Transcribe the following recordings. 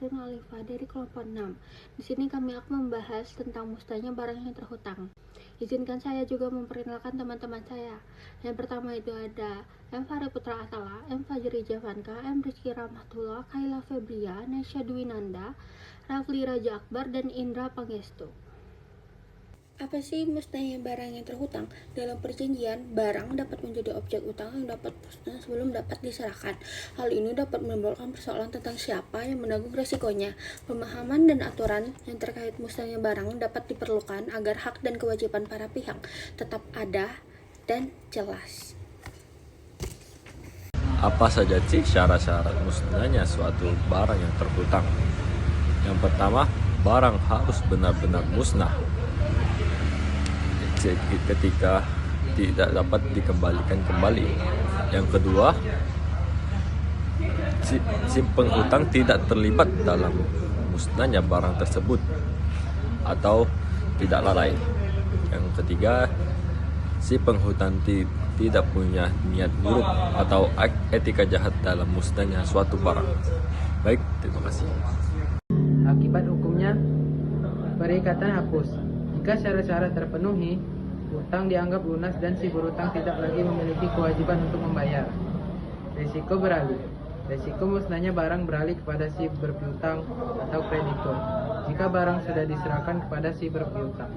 Faridun Alifah dari kelompok 6. Di sini kami akan membahas tentang musnahnya barang yang terhutang. Izinkan saya juga memperkenalkan teman-teman saya. Yang pertama itu ada M. Fahri Putra Atala, M. Fajri Javanka, M. Rizky Rahmatullah, Kaila Febria, Nesya Dwinanda, Rafli Raja Akbar, dan Indra Pangestu. Apa sih musnahnya barang yang terhutang? Dalam perjanjian, barang dapat menjadi objek utang yang dapat musnah sebelum dapat diserahkan. Hal ini dapat menimbulkan persoalan tentang siapa yang menanggung resikonya. Pemahaman dan aturan yang terkait musnahnya barang dapat diperlukan agar hak dan kewajiban para pihak tetap ada dan jelas. Apa saja sih syarat-syarat musnahnya suatu barang yang terhutang? Yang pertama, barang harus benar-benar musnah ketika tidak dapat dikembalikan kembali. Yang kedua, si penghutang tidak terlibat dalam musnahnya barang tersebut atau tidak lalai. Yang ketiga, si penghutang tidak punya niat buruk atau etika jahat dalam musnahnya suatu barang. Baik, terima kasih. Akibat hukumnya, perikatan hapus. Jika syarat-syarat terpenuhi, hutang dianggap lunas dan si berhutang tidak lagi memiliki kewajiban untuk membayar. Risiko beralih. Risiko musnahnya barang beralih kepada si berpiutang atau kreditur jika barang sudah diserahkan kepada si berpiutang.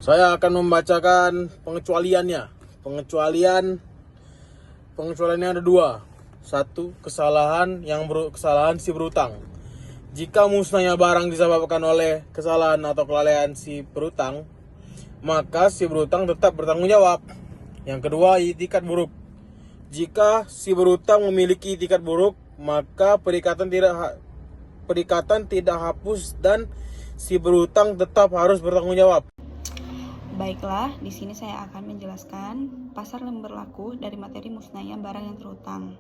Saya akan membacakan pengecualiannya. Pengecualiannya ada dua. Satu, kesalahan si berhutang. Jika musnahnya barang disebabkan oleh kesalahan atau kelalaian si berhutang, maka si berhutang tetap bertanggung jawab. Yang kedua, itikat buruk. Jika si berhutang memiliki itikat buruk, maka perikatan tidak hapus dan si berhutang tetap harus bertanggung jawab. Baiklah, di sini saya akan menjelaskan pasal yang berlaku dari materi musnahnya barang yang terhutang,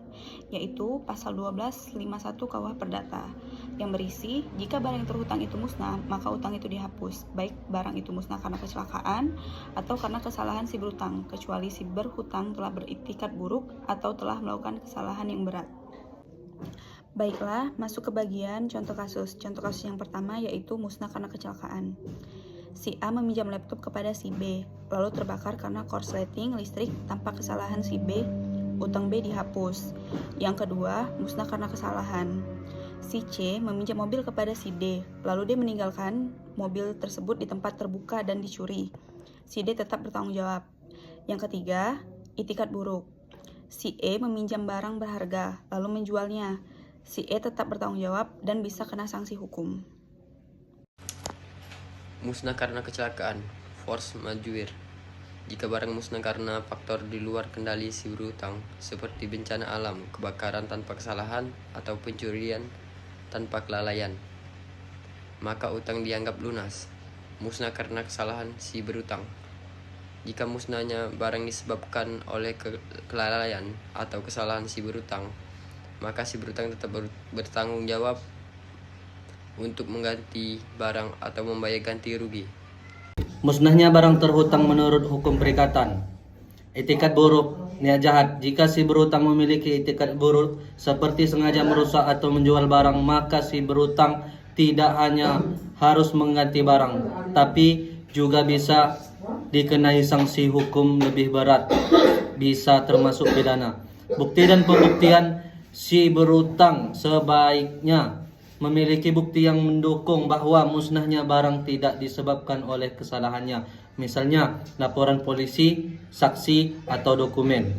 yaitu pasal 1251 KUH Perdata, yang berisi, jika barang yang terhutang itu musnah, maka utang itu dihapus, baik barang itu musnah karena kecelakaan atau karena kesalahan si berhutang, kecuali si berhutang telah beritikat buruk atau telah melakukan kesalahan yang berat. Baiklah, masuk ke bagian contoh kasus. Contoh kasus yang pertama yaitu musnah karena kecelakaan. Si A meminjam laptop kepada si B, lalu terbakar karena korsleting listrik tanpa kesalahan si B, utang B dihapus. Yang kedua, musnah karena kesalahan. Si C meminjam mobil kepada si D, lalu dia meninggalkan mobil tersebut di tempat terbuka dan dicuri. Si D tetap bertanggung jawab. Yang ketiga, itikat buruk. Si E meminjam barang berharga, lalu menjualnya. Si E tetap bertanggung jawab dan bisa kena sanksi hukum. Musnah karena kecelakaan, force majeure. Jika barang musnah karena faktor di luar kendali si berhutang, seperti bencana alam, kebakaran tanpa kesalahan, atau pencurian tanpa kelalaian, maka utang dianggap lunas. Musnah karena kesalahan si berhutang. Jika musnahnya barang disebabkan oleh kelalaian atau kesalahan si berhutang, maka si berhutang tetap bertanggung jawab untuk mengganti barang atau membayar ganti rugi. Musnahnya barang terhutang menurut hukum perikatan. Itikat buruk, niat jahat. Jika si berhutang memiliki itikat buruk seperti sengaja merusak atau menjual barang, maka si berhutang tidak hanya harus mengganti barang, tapi juga bisa dikenai sanksi hukum lebih berat, bisa termasuk pidana. Bukti dan pembuktian. Si berhutang sebaiknya memiliki bukti yang mendukung bahwa musnahnya barang tidak disebabkan oleh kesalahannya, misalnya laporan polisi, saksi, atau dokumen.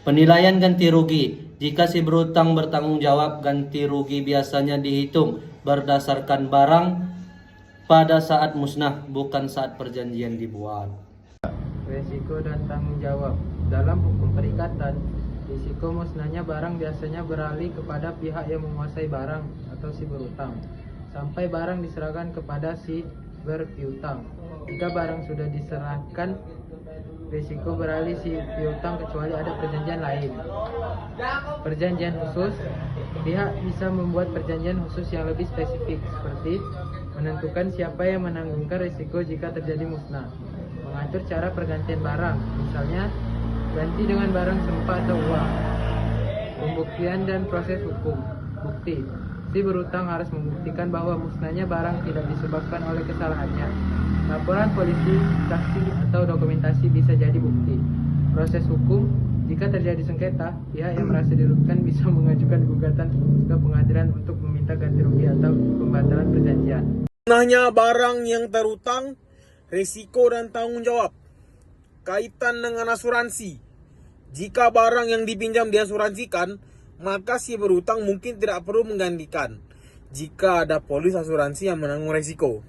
Penilaian ganti rugi. Jika si berhutang bertanggung jawab, ganti rugi biasanya dihitung berdasarkan barang pada saat musnah, bukan saat perjanjian dibuat. Risiko dan tanggung jawab. Dalam hukum perikatan, risiko musnahnya barang biasanya beralih kepada pihak yang menguasai barang atau si berhutang, sampai barang diserahkan kepada si berpiutang. Jika barang sudah diserahkan, risiko beralih si piutang kecuali ada perjanjian lain. Perjanjian khusus. Pihak bisa membuat perjanjian khusus yang lebih spesifik, seperti menentukan siapa yang menanggungkan risiko jika terjadi musnah, mengatur cara pergantian barang, misalnya ganti dengan barang serupa atau uang. Pembuktian dan proses hukum. Bukti. Si berutang harus membuktikan bahwa musnahnya barang tidak disebabkan oleh kesalahannya. Laporan polisi, saksi, atau dokumentasi bisa jadi bukti. Proses hukum, jika terjadi sengketa, pihak yang merasa dirugikan bisa mengajukan gugatan ke pengadilan untuk meminta ganti rugi atau pembatalan perjanjian. Musnahnya barang yang terutang, risiko dan tanggung jawab. Kaitan dengan asuransi. Jika barang yang dipinjam diasuransikan, maka si berutang mungkin tidak perlu menggantikan jika ada polis asuransi yang menanggung risiko.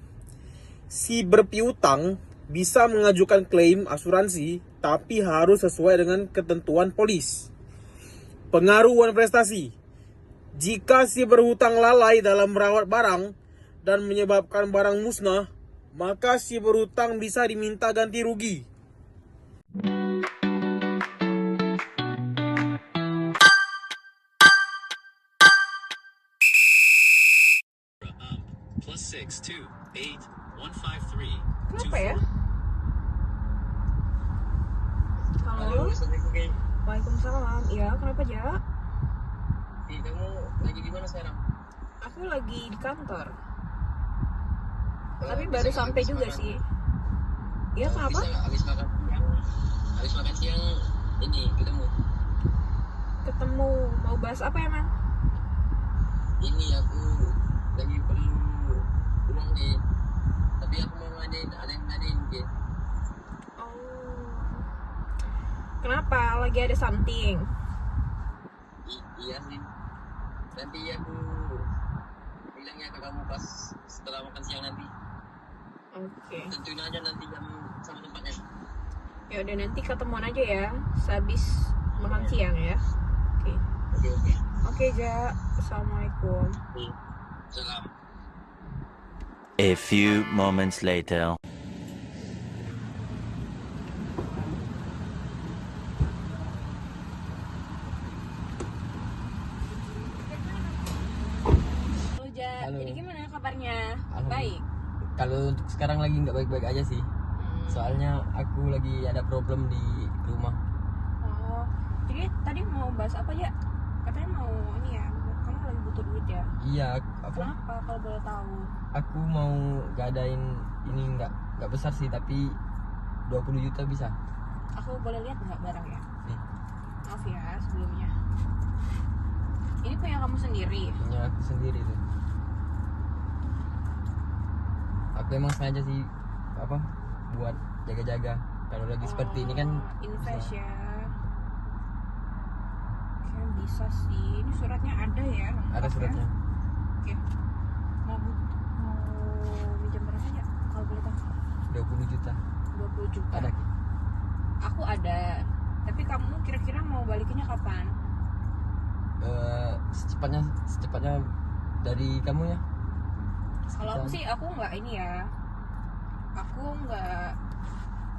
Si berpiutang bisa mengajukan klaim asuransi, tapi harus sesuai dengan ketentuan polis. Pengaruh prestasi. Jika si berhutang lalai dalam merawat barang dan menyebabkan barang musnah, maka si berhutang bisa diminta ganti rugi. Kenapa ya? Halo? Waalaikumsalam. Iya, kenapa, Ja? Kamu lagi di mana sekarang? Aku lagi di kantor. Tapi baru sampai juga sih. Iya, kenapa? Habis makan siang ini ketemu. Ketemu mau bahas apa emang? Ini aku lagi perlu uang nih. Tapi aku mau ngadain, ada yang ngadain gitu. Oh. Kenapa? Lagi ada something? Iya sih. Nanti aku bilang ya ke kamu pas setelah makan siang nanti. Oke. Tentuin aja nanti jam sama tempatnya. Ya udah, nanti ketemuan aja ya sehabis makan siang ya. Oke. Oke. Oke, Ja. Assalamualaikum. Salam. A few moments later. Halo, Ja. Halo. Jadi gimana kabarnya? Alhamdulillah. Baik. Kalau untuk sekarang lagi nggak baik-baik aja sih. Soalnya aku lagi ada problem di rumah. Oh, jadi tadi mau bahas apa, Ya? Katanya mau ini ya, kamu lagi butuh duit ya? Iya, Kenapa kalau boleh tahu? aku mau gadain ini nggak besar sih, tapi 20 juta bisa. Aku boleh lihat nggak barangnya? Nih, Maaf ya sebelumnya. Ini punya kamu sendiri? punya aku sendiri tuh. Aku emang sengaja sih buat jaga-jaga. Kalau lagi seperti ini kan invest bisa. ya. Oke, bisa sih. Ini suratnya ada ya? Ada lengkap suratnya. Ya? Oke. Mau minjem berapa ya? Kalau boleh tahu? 20 juta. 20 juta. Ada. Aku ada. Tapi kamu kira-kira mau balikinnya kapan? Secepatnya dari kamu ya. Kalau aku sih, aku nggak ini ya. Aku nggak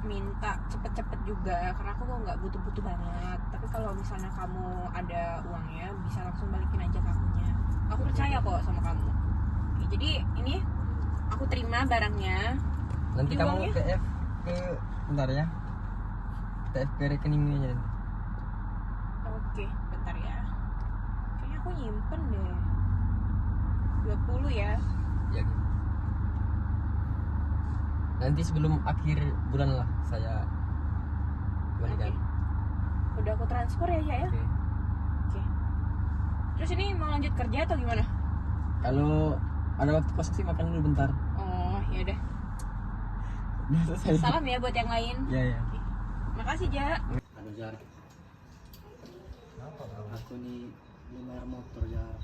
minta cepet-cepet juga, karena aku nggak butuh-butuh banget. Tapi kalau misalnya kamu ada uangnya, bisa langsung balikin aja ke akunya. Aku percaya kok sama kamu. Oke, jadi ini aku terima barangnya. Nanti Ini kamu uangnya? bentar ya. TF ke rekeningnya aja nanti. Oke, bentar ya. Kayaknya aku nyimpen deh. 20 ya. Ya. Nanti sebelum akhir bulan lah saya balikan. Oke. Udah aku transfer ya, Ya? Oke. Oke. Terus ini mau lanjut kerja atau gimana? Kalau ada waktu kosong sih makan dulu bentar. Oh, ya udah. Udah selesai. Salam ya buat yang lain. Ya ya. Makasih, Ja. Halo, Jar. Aku nih belum bayar motor, Jar.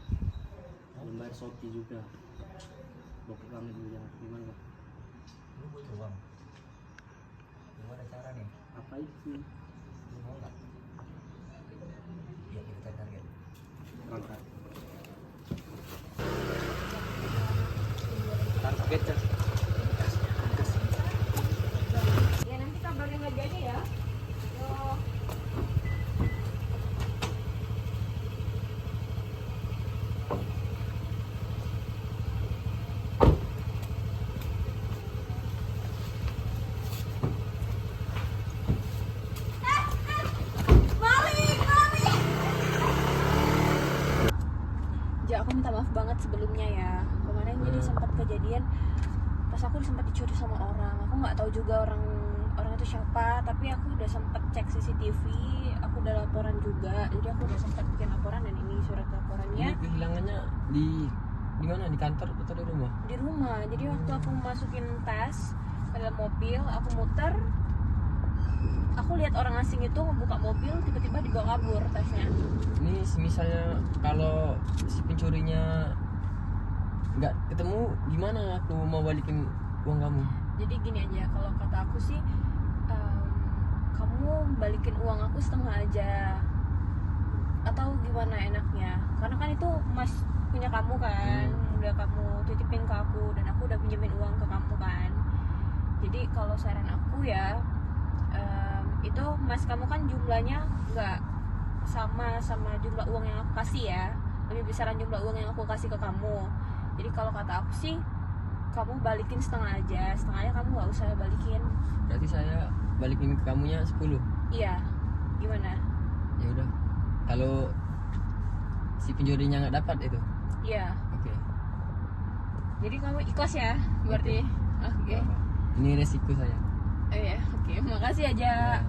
Belum bayar Shopee juga. Bokep banget dulu, Jar. Gimana, Bang? Lu butuh uang. Gimana cara nih? Apa itu? Lu mau nggak? Ya kita cari target. Berangkat. Target Jar. Ya nanti kabarin lagi aja ya. Yo. Ja, aku minta maaf banget banget sebelumnya ya. Kemarin jadi sempat kejadian pas aku sempat dicuri sama orang. Aku nggak tahu juga orang itu siapa, tapi aku udah sempat cek CCTV, aku udah laporan juga. Jadi aku udah sempat bikin laporan dan ini surat laporannya. Ini kehilangannya di mana? Di kantor atau di rumah? Di rumah. Jadi waktu aku masukin tas ke dalam mobil, aku muter, aku lihat orang asing itu membuka mobil, tiba-tiba dibawa kabur tasnya. Ini misalnya kalau si pencurinya nggak ketemu, gimana aku mau balikin uang kamu? Jadi gini aja, kalau kata aku sih, kamu balikin uang aku setengah aja, atau gimana enaknya? Karena kan itu Mas punya kamu kan, udah kamu titipin ke aku dan aku udah pinjemin uang ke kamu kan. Jadi kalau saran aku ya, itu Mas kamu kan jumlahnya nggak sama jumlah uang yang aku kasih ya, lebih besaran jumlah uang yang aku kasih ke kamu. Jadi kalau kata aku sih, kamu balikin setengah aja, setengahnya kamu nggak usah balikin. Berarti saya balikin ke kamunya 10? Iya, gimana? Ya udah, kalau si pencurinya nggak dapat itu? Iya. Oke. Jadi kamu ikhlas ya, berarti? Oke. Ini resiko saya. Iya, oke. Makasih aja.